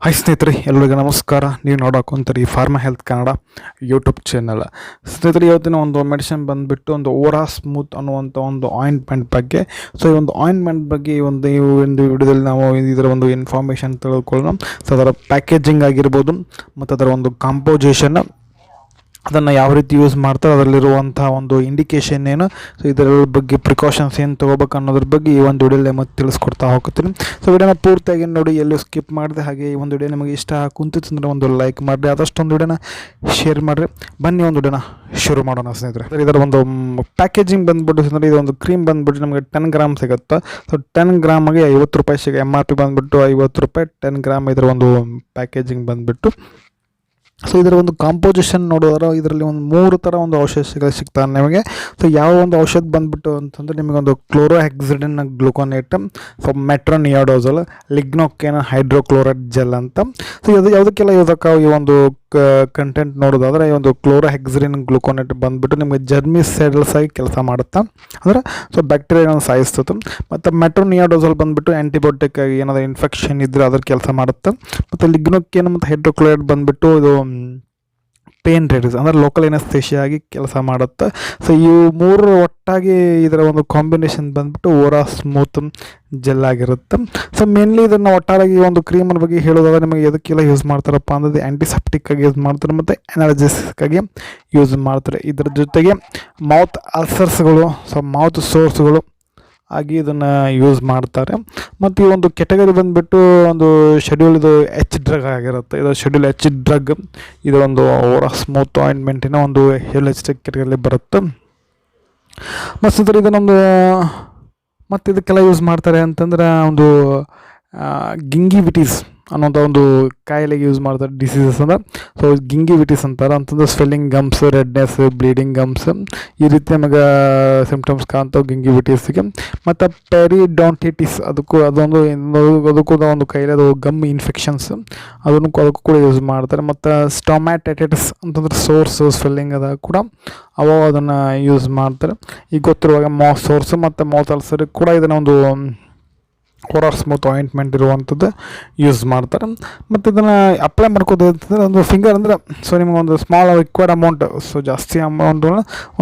Hi ಸ್ನೇಹಿತರೆ, ಎಲ್ಲರಿಗೂ ನಮಸ್ಕಾರ. ನೀವು ನೋಡೋಕೊಂತೀರಿ pharma health Kannada YouTube channel. ಸ್ನೇಹಿತರೆ, ಇವತ್ತಿನ ಒಂದು ಮೆಡಿಸಿನ್ ಬಂದುಬಿಟ್ಟು ಒಂದು ಓರಾಸ್ಮೂತ್ ಅನ್ನುವಂಥ ಒಂದು ಆಯಿಂಟ್ಮೆಂಟ್ ಬಗ್ಗೆ. ಸೊ ಈ ಒಂದು ಆಯಿಂಟ್ಮೆಂಟ್ ಬಗ್ಗೆ ಈ ಒಂದು ವಿಡಿಯೋದಲ್ಲಿ ನಾವು ಇದರ ಒಂದು ಇನ್ಫಾರ್ಮೇಷನ್ ತಿಳ್ಕೊಳ್ಳೋಣ. ಸೊ ಅದರ ಪ್ಯಾಕೇಜಿಂಗ್ ಆಗಿರ್ಬೋದು ಮತ್ತು ಅದರ ಒಂದು ಕಾಂಪೋಸಿಷನ್, ಅದನ್ನು ಯಾವ ರೀತಿ ಯೂಸ್ ಮಾಡ್ತಾರೆ, ಅದರಲ್ಲಿರುವಂಥ ಒಂದು ಇಂಡಿಕೇಶನ್ ಏನು, ಸೊ ಇದರ ಬಗ್ಗೆ ಪ್ರಿಕಾಷನ್ಸ್ ಏನು ತೊಗೋಬೇಕು ಅನ್ನೋದ್ರ ಬಗ್ಗೆ ಈ ಒಂದು ವಿಡಿಯೋಲಿ ಮತ್ತೆ ತಿಳಿಸ್ಕೊಡ್ತಾ ಹೋಗ್ತೀನಿ. ಸೊ ವಿಡಿಯೋನ ಪೂರ್ತಿಯಾಗಿ ನೋಡಿ, ಎಲ್ಲೂ ಸ್ಕಿಪ್ ಮಾಡಿದೆ. ಹಾಗೆ ಈ ಒಂದು ವಿಡಿಯೋ ನಿಮಗೆ ಇಷ್ಟ ಕುಂತಿತ್ತು ಅಂದರೆ ಒಂದು ಲೈಕ್ ಮಾಡಿರಿ, ಆದಷ್ಟೊಂದು ವಿಡಿಯೋನ ಶೇರ್ ಮಾಡಿರಿ. ಬನ್ನಿ ಒಂದು ವಿಡಿಯೋನ ಶುರು ಮಾಡೋಣ ಸ್ನೇಹಿತರೆ. ಇದರ ಒಂದು ಪ್ಯಾಕೇಜಿಂಗ್ ಬಂದುಬಿಟ್ಟು ಸ್ನೇಹಿತರೆ, ಇದೊಂದು ಕ್ರೀಮ್ ಬಂದುಬಿಟ್ಟು ನಮಗೆ 10 ಗ್ರಾಮ್ ಸಿಗುತ್ತೆ. ಸೊ 10 ಗ್ರಾಮಿಗೆ 50 ರೂಪಾಯಿ ಸಿಗ. MRP ಬಂದುಬಿಟ್ಟು 50 ರೂಪಾಯಿ. 10 ಗ್ರಾಮ್ ಇದರ ಒಂದು ಪ್ಯಾಕೇಜಿಂಗ್ ಬಂದುಬಿಟ್ಟು. ಸೊ ಇದರ ಒಂದು ಕಾಂಪೋಸಿಷನ್ ನೋಡಿದ್ರೆ ಇದರಲ್ಲಿ ಒಂದು 3 ಥರ ಒಂದು ಔಷಧಿಗಳು ಸಿಗ್ತಾರೆ ನಿಮಗೆ. ಸೊ ಯಾವ ಒಂದು ಔಷಧ ಬಂದುಬಿಟ್ಟು ಅಂತಂದರೆ ನಿಮಗೊಂದು ಕ್ಲೋರೋಹೆಕ್ಸಿಡಿನ್ ಗ್ಲೂಕೋನೇಟ್, ಸೊ ಮೆಟ್ರೋನಿಯಾಡೋಸಲ್, ಲಿಗ್ನೋಕೇನ್ ಹೈಡ್ರೋಕ್ಲೋರೈಡ್ ಜೆಲ್ ಅಂತ. ಸೊ ಇದು ಯಾವುದಕ್ಕೆಲ್ಲ ಯೂಸಕ್ಕೆ ಈ ಒಂದು ಕಂಟೆಂಟ್ ನೋಡೋದಾದರೆ, ಈ ಒಂದು ಕ್ಲೋರೋಹೆಕ್ಸಿಡಿನ್ ಗ್ಲೂಕೋನೇಟ್ ಬಂದುಬಿಟ್ಟು ನಿಮಗೆ ಜರ್ಮಿಸೈಡಲ್ಸ್ ಆಗಿ ಕೆಲಸ ಮಾಡುತ್ತೆ, ಅಂದರೆ ಸೊ ಬ್ಯಾಕ್ಟೀರಿಯಾಗಳನ್ನು ಸಾಯಿಸ್ತದೆ. ಮತ್ತು ಮೆಟ್ರೋನಿಯಾಡೋಸಲ್ ಬಂದುಬಿಟ್ಟು ಆ್ಯಂಟಿಬಯೋಟಿಕ್ ಆಗಿ ಏನಾದರೂ ಇನ್ಫೆಕ್ಷನ್ ಇದ್ದರೆ ಅದ್ರ ಕೆಲಸ ಮಾಡುತ್ತೆ. ಮತ್ತು ಲಿಗ್ನೋಕೇನ್ ಮತ್ತು ಹೈಡ್ರೋಕ್ಲೋರೈಡ್ ಬಂದುಬಿಟ್ಟು ಇದು ಪೇನ್ ರಿಲೀಸ್, ಅಂದರೆ ಲೋಕಲ್ ಎನಸ್ತೇಷಿಯಾ ಆಗಿ ಕೆಲಸ ಮಾಡುತ್ತೆ. ಸೊ ಇವು 3 ಒಟ್ಟಾಗಿ ಇದರ ಒಂದು ಕಾಂಬಿನೇಷನ್ ಬಂದುಬಿಟ್ಟು ಓರಾಸ್ಮೂತ್ ಜೆಲ್ ಆಗಿರುತ್ತೆ. ಸೊ ಮೇನ್ಲಿ ಇದನ್ನು ಒಟ್ಟಾಗಿ ಈ ಒಂದು ಕ್ರೀಮನ ಬಗ್ಗೆ ಹೇಳೋದಾದ್ರೆ ನಿಮಗೆ ಎದಕ್ಕೆಲ್ಲ ಯೂಸ್ ಮಾಡ್ತಾರಪ್ಪ ಅಂದರೆ ಆ್ಯಂಟಿಸೆಪ್ಟಿಕ್ ಆಗಿ ಯೂಸ್ ಮಾಡ್ತಾರೆ ಮತ್ತು ಎನರ್ಜಿಸ್ಟಿಕ್ ಆಗಿ ಯೂಸ್ ಮಾಡ್ತಾರೆ. ಇದರ ಜೊತೆಗೆ ಮೌತ್ ಅಲ್ಸರ್ಸ್ಗಳು, ಸೊ ಮೌತ್ ಸೋರ್ಸ್ಗಳು ಆಗಿ ಇದನ್ನು ಯೂಸ್ ಮಾಡ್ತಾರೆ. ಮತ್ತು ಈ ಒಂದು ಕೆಟಗರಿ ಬಂದುಬಿಟ್ಟು ಒಂದು ಶೆಡ್ಯೂಲ್ ಇದು H ಡ್ರಗ್ ಆಗಿರುತ್ತೆ. ಇದು ಶೆಡ್ಯೂಲ್ H ಡ್ರಗ್. ಇದು ಒಂದು ಓರಾಸ್ಮೂತ್ ಆಯಿಂಟ್ಮೆಂಟಿನ ಒಂದು H ಕೆಟಗರಿಯಲ್ಲಿ ಬರುತ್ತೆ. ಮತ್ತು ಇದನ್ನೊಂದು ಮತ್ತು ಇದಕ್ಕೆಲ್ಲ ಯೂಸ್ ಮಾಡ್ತಾರೆ ಅಂತಂದ್ರೆ ಒಂದು ಗಿಂಗಿವಿಟೀಸ್ ಅನ್ನೋಂಥ ಒಂದು ಕಾಯಿಲೆಗೆ ಯೂಸ್ ಮಾಡ್ತಾರೆ, ಡಿಸೀಸಸ್ ಅಂದರೆ. ಸೊ ಗಿಂಗಿವಿಟೀಸ್ ಅಂತಾರೆ ಅಂತಂದ್ರೆ ಸ್ವೆಲ್ಲಿಂಗ್ ಗಮ್ಸ್, ರೆಡ್ನೆಸ್, ಬ್ಲೀಡಿಂಗ್ ಗಮ್ಸ್, ಈ ರೀತಿ ನಮಗೆ ಸಿಂಪ್ಟಮ್ಸ್ ಕಾಣ್ತಾವೆ ಗಿಂಗಿವಿಟೀಸ್ಗೆ. ಮತ್ತು ಪೆರಿಡಾಂಟಿಟಿಸ್, ಅದಕ್ಕೂ ಒಂದು ಕಾಯಿಲೆ, ಅದು ಗಮ್ ಇನ್ಫೆಕ್ಷನ್ಸ್, ಅದಕ್ಕೂ ಕೂಡ ಯೂಸ್ ಮಾಡ್ತಾರೆ. ಮತ್ತು ಸ್ಟೊಮ್ಯಾಟೈಟಿಸ್ ಅಂತಂದ್ರೆ ಸೋರ್ಸ್ ಸ್ವೆಲ್ಲಿಂಗ್ ಅದ ಕೂಡ ಅದನ್ನು ಯೂಸ್ ಮಾಡ್ತಾರೆ. ಈಗ ಗೊತ್ತಿರುವಾಗ ಮೌತ್ ಸೋರ್ಸ್ ಮತ್ತು ಮೌತ್ ಅಲ್ಸರಿಗೆ ಕೂಡ ಇದನ್ನು ಒಂದು ಓರಾಸ್ಮೂತ್ ಆಯಿಂಟ್ಮೆಂಟ್ ಇರುವಂಥದ್ದು ಯೂಸ್ ಮಾಡ್ತಾರೆ. ಮತ್ತು ಇದನ್ನು ಅಪ್ಲೈ ಮಾಡ್ಕೋದು ಅಂತಂದರೆ ಒಂದು ಫಿಂಗರ್, ಅಂದರೆ ಸೊ ನಿಮಗೊಂದು ಸ್ಮಾಲ್ ರಿಕ್ವೈರ್ಡ್ ಅಮೌಂಟ್, ಸೊ ಜಾಸ್ತಿ ಅಮೌಂಟು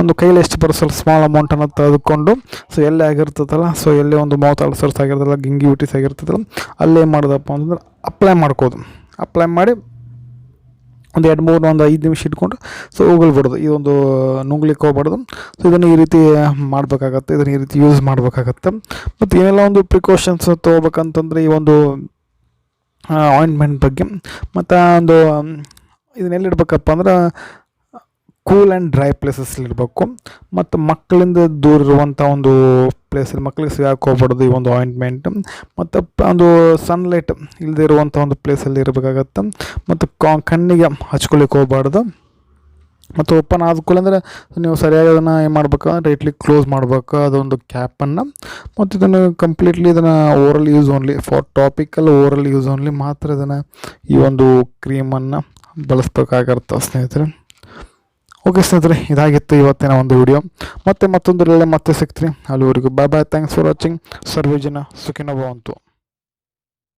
ಒಂದು ಕೈಲಿ ಎಷ್ಟು ಬರೋ ಸ್ವಲ್ಪ ಸ್ಮಾಲ್ ಅಮೌಂಟನ್ನು ತೆಗೆದುಕೊಂಡು, ಸೊ ಎಲ್ಲಿ ಆಗಿರ್ತದಲ್ಲ, ಸೊ ಎಲ್ಲಿ ಒಂದು ಮೌತ್ ಅಲ್ಸರ್ಸ್ ಆಗಿರ್ತದಲ್ಲ, ಗಿಂಗಿವಿಟೀಸ್ ಆಗಿರ್ತದಲ್ಲ, ಅಲ್ಲೇ ಮಾಡೋದಪ್ಪ ಅಂತಂದ್ರೆ ಅಪ್ಲೈ ಮಾಡ್ಕೋದು. ಅಪ್ಲೈ ಮಾಡಿ ಒಂದು 5 ನಿಮಿಷ ಇಟ್ಕೊಂಡು ಸೊ ಉಗುಳ್ಬಿಡೋದು. ಇದೊಂದು ನುಂಗ್ಲಿಕ್ಕೆ ಹೋಗ್ಬಾರ್ದು. ಸೊ ಇದನ್ನು ಈ ರೀತಿ ಮಾಡಬೇಕಾಗತ್ತೆ, ಇದನ್ನು ಈ ರೀತಿ ಯೂಸ್ ಮಾಡಬೇಕಾಗತ್ತೆ. ಮತ್ತು ಏನೆಲ್ಲ ಒಂದು ಪ್ರಿಕಾಷನ್ಸ್ ತೊಗೋಬೇಕಂತಂದರೆ ಈ ಒಂದು ಆಯಿಂಟ್ಮೆಂಟ್ ಬಗ್ಗೆ. ಮತ್ತು ಒಂದು ಇದನ್ನೆಲ್ಲಿಡ್ಬೇಕಪ್ಪ ಅಂದ್ರೆ ಕೂಲ್ ಆ್ಯಂಡ್ ಡ್ರೈ ಪ್ಲೇಸಸ್ಲಿರಬೇಕು. ಮತ್ತು ಮಕ್ಕಳಿಂದ ದೂರ ಇರುವಂಥ ಒಂದು ಪ್ಲೇಸಲ್ಲಿ ಮಕ್ಕಳಿಗೆ ಸಿಗಕ್ಕೆ ಹೋಗ್ಬಾರ್ದು ಈ ಒಂದು ಆಯಿಂಟ್ಮೆಂಟ್. ಮತ್ತು ಒಂದು ಸನ್ಲೈಟ್ ಇಲ್ಲದೆ ಇರುವಂಥ ಒಂದು ಪ್ಲೇಸಲ್ಲಿ ಇರಬೇಕಾಗತ್ತೆ. ಮತ್ತು ಕಣ್ಣಿಗೆ ಹಚ್ಕೊಳಿಕ್ಕೆ ಹೋಗ್ಬಾರ್ದು. ಮತ್ತು ಓಪನ್ ಆದ್ಕೂಲ ಅಂದರೆ ನೀವು ಸರಿಯಾಗಿ ಅದನ್ನು ಏನು ಮಾಡ್ಬೇಕು, ರೈಟ್ಲಿ ಕ್ಲೋಸ್ ಮಾಡಬೇಕು ಅದೊಂದು ಕ್ಯಾಪನ್ನು. ಮತ್ತು ಇದನ್ನು ಕಂಪ್ಲೀಟ್ಲಿ ಇದನ್ನು oral use only, for tropical oral use only ಮಾತ್ರ ಇದನ್ನು ಈ ಒಂದು ಕ್ರೀಮನ್ನು ಬಳಸಬೇಕಾಗಿರುತ್ತೆ ಸ್ನೇಹಿತರೆ. ಓಕೆ ಸ್ನೇಹಿತರೆ, ಇದಾಗಿತ್ತು ಇವತ್ತಿನ ಒಂದು ವಿಡಿಯೋ. ಮತ್ತೊಂದರಲ್ಲಿ ಮತ್ತೆ ಸಿಗ್ತೀನಿ. ಅಲ್ಲಿವರೆಗೂ bye bye. Thanks for watching. ಸರ್ವೇ ಜನ ಸುಖಿನೋ ಭವಂತು.